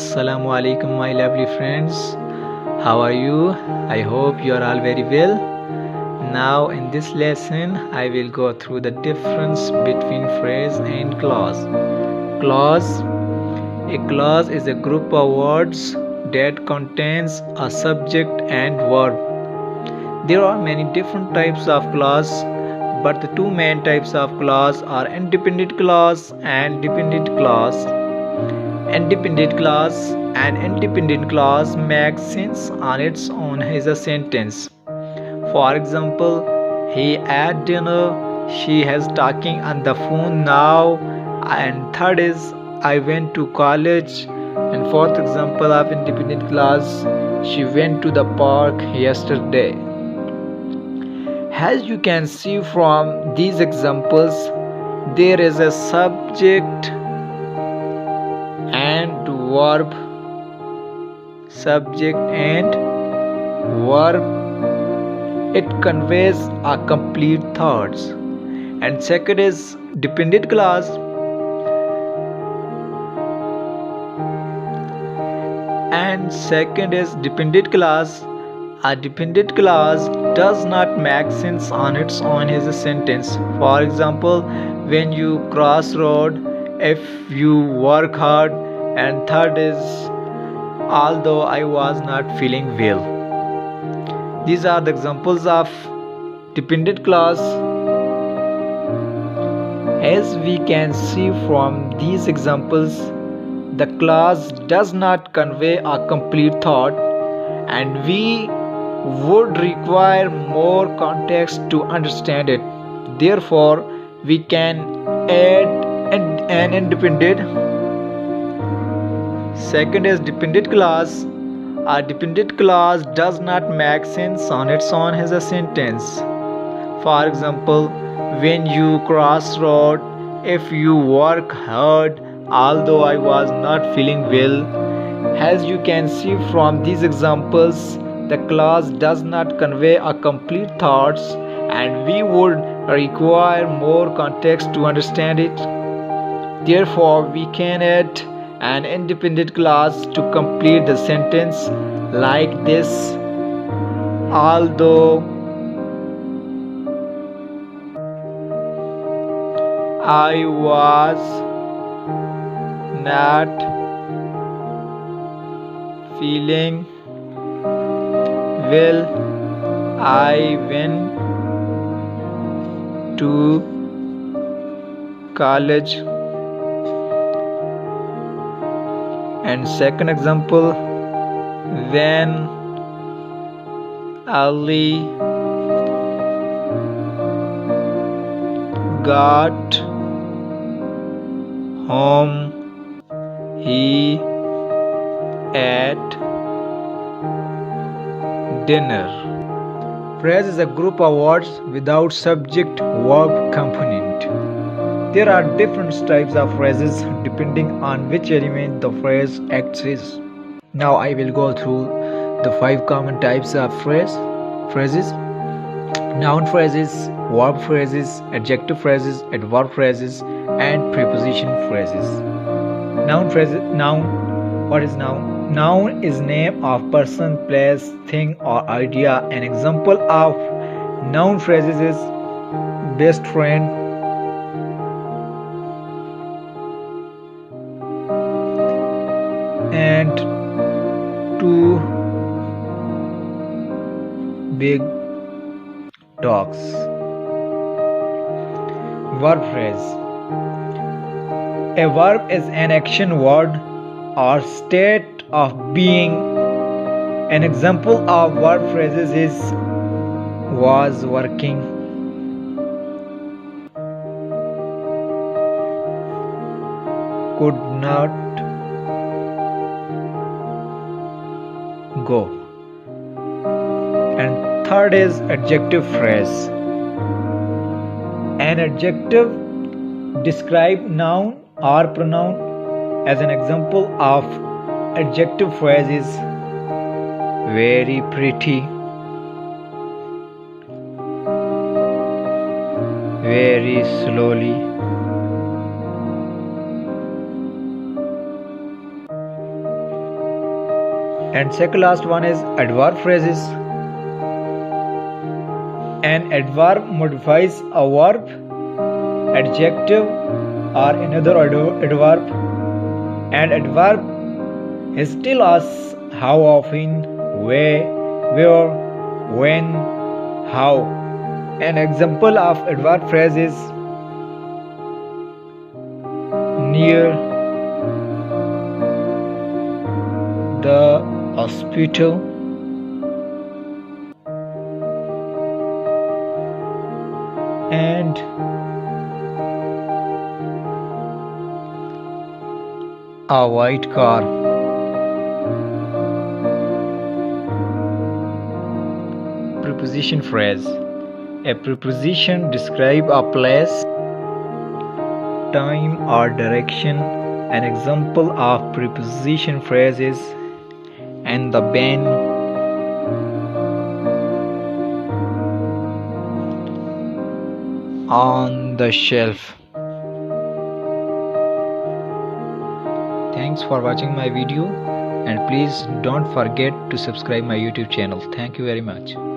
Assalamu alaikum, my lovely friends. How are you? I hope you are all very well. Now, in this lesson, I will go through the difference between phrase and clause. Clause. A clause is a group of words that contains a subject and verb. There are many different types of clause, but the two main types of clause are independent clause and dependent clause. Independent clause. An independent clause makes sense on its own as a sentence. For example, he ate dinner, she has talking on the phone now, and third is I went to college. And fourth example of independent clause, she went to the park yesterday. As you can see from these examples, there is a subject and verb, subject and verb. It conveys a complete thoughts. And second is dependent clause. A dependent clause does not make sense on its own as a sentence. For example, when you cross road, if you work hard, and third is although I was not feeling well. These are the examples of dependent clause. As we can see from these examples, the clause does not convey a complete thought, and we would require more context to understand it. Therefore, we can add an independent. Second is dependent clause. A dependent clause does not make sense on its own as a sentence. For example, when you cross road, if you work hard, although I was not feeling well. As you can see from these examples, the clause does not convey a complete thoughts, and we would require more context to understand it. Therefore, we can add an independent clause to complete the sentence like this: although I was not feeling well, I went to college. And second example, when Ali got home, he ate dinner. Phrase is a group of words without subject-verb component. There are different types of phrases depending on which element the phrase acts as. Now I will go through the 5 common types of phrases. Noun phrases, verb phrases, adjective phrases, adverb phrases, and preposition phrases. Noun phrases. What is noun? Noun is name of person, place, thing, or idea. An example of noun phrases is best friend, and two big dogs. Verb phrase. A verb is an action word or state of being. An example of verb phrases is was working, could not go. And third is adjective phrase. An adjective describe noun or pronoun. As an example of adjective phrase is very pretty, very slowly, And second last one is adverb phrases. An adverb modifies a verb, adjective, or another adverb. And adverb still asks how often, where, when, how. An example of adverb phrase is near the hospital, and a white car. Preposition phrase. A preposition describes a place, time, or direction. An example of preposition phrase is and the bin, on the shelf. Thanks for watching my video, and please don't forget to subscribe my YouTube channel. Thank you very much.